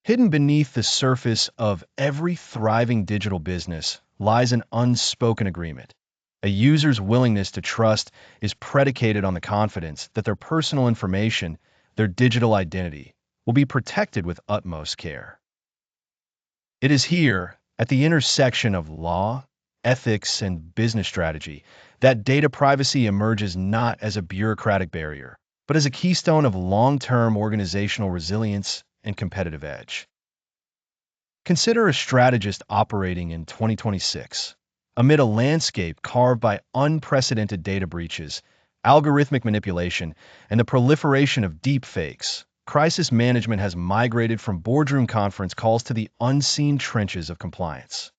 Hidden beneath the surface of every thriving digital business lies an unspoken agreement. A user's willingness to trust is predicated on the confidence that their personal information, their digital identity, will be protected with utmost care. It is here, at the intersection of law, ethics, and business strategy, that data privacy emerges not as a bureaucratic barrier, but as a keystone of long-term organizational resilience and competitive edge. Consider a strategist operating in 2026. Amid a landscape carved by unprecedented data breaches, algorithmic manipulation, and the proliferation of deepfakes, crisis management has migrated from boardroom conference calls to the unseen trenches of compliance.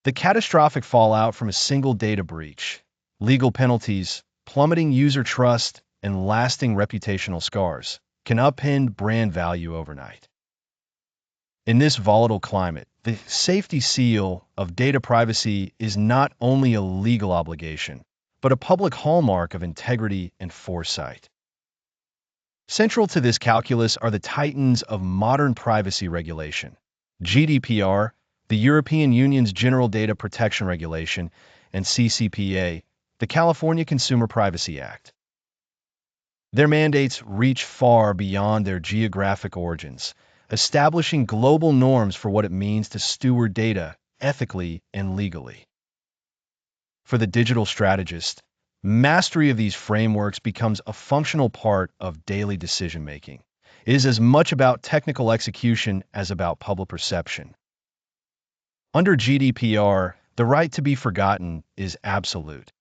The catastrophic fallout from a single data breach, legal penalties, plummeting user trust, and lasting reputational scars can upend brand value overnight. In this volatile climate, the safety seal of data privacy is not only a legal obligation, but a public hallmark of integrity and foresight. Central to this calculus are the titans of modern privacy regulation: GDPR, the European Union's General Data Protection Regulation, and CCPA, the California Consumer Privacy Act. Their mandates reach far beyond their geographic origins, establishing global norms for what it means to steward data ethically and legally. For the digital strategist, mastery of these frameworks becomes a functional part of daily decision-making. It is as much about technical execution as about public perception. Under GDPR, the right to be forgotten is absolute.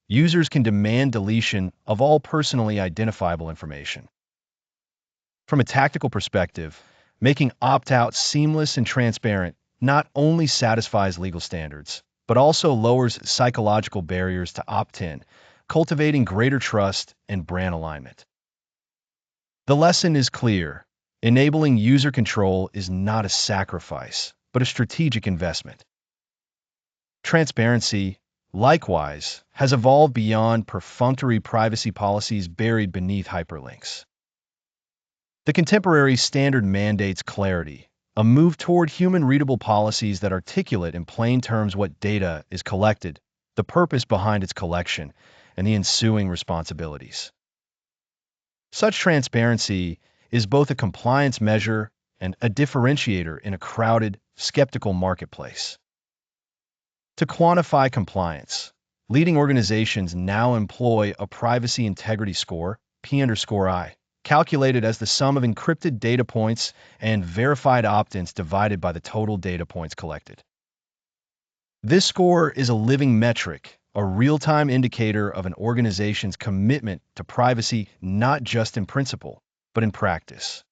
Users can demand deletion of all personally identifiable information. From a tactical perspective, making opt-out seamless and transparent not only satisfies legal standards, but also lowers psychological barriers to opt-in, cultivating greater trust and brand alignment. The lesson is clear: enabling user control is not a sacrifice, but a strategic investment. Transparency, likewise, has evolved beyond perfunctory privacy policies buried beneath hyperlinks. The contemporary standard mandates clarity, a move toward human-readable policies that articulate in plain terms what data is collected, the purpose behind its collection, and the ensuing responsibilities. Such transparency is both a compliance measure and a differentiator in a crowded, skeptical marketplace. To quantify compliance, leading organizations now employ a privacy integrity score, P_I, calculated as the sum of encrypted data points and verified opt-ins divided by the total data points collected. This score is a living metric, a real-time indicator of an organization's commitment to privacy not just in principle, but in practice.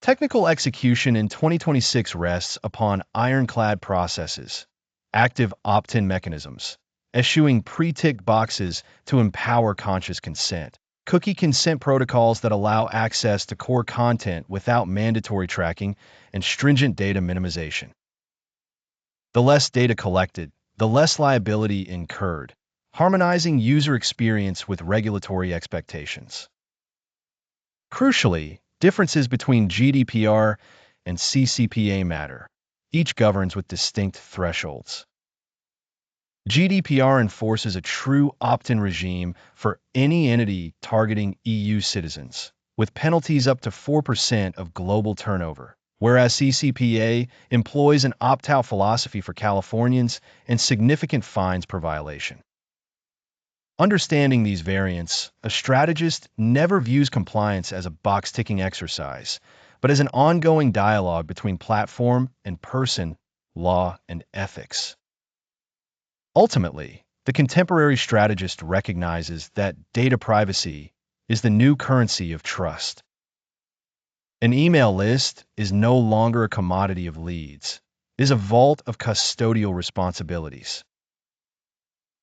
Technical execution in 2026 rests upon ironclad processes, active opt-in mechanisms, eschewing pre-ticked boxes to empower conscious consent, cookie consent protocols that allow access to core content without mandatory tracking, and stringent data minimization. The less data collected, the less liability incurred, harmonizing user experience with regulatory expectations. Crucially, differences between GDPR and CCPA matter. Each governs with distinct thresholds. GDPR enforces a true opt-in regime for any entity targeting EU citizens, with penalties up to 4% of global turnover, whereas CCPA employs an opt-out philosophy for Californians and significant fines per violation. Understanding these variants, a strategist never views compliance as a box-ticking exercise, but as an ongoing dialogue between platform and person, law and ethics. Ultimately, the contemporary strategist recognizes that data privacy is the new currency of trust. An email list is no longer a commodity of leads. It is a vault of custodial responsibilities.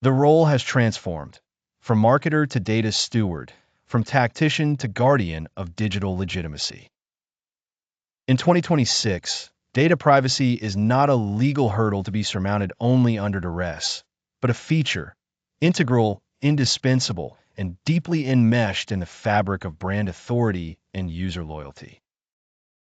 The role has transformed, from marketer to data steward, from tactician to guardian of digital legitimacy. In 2026, data privacy is not a legal hurdle to be surmounted only under duress, but a feature, integral, indispensable, and deeply enmeshed in the fabric of brand authority and user loyalty.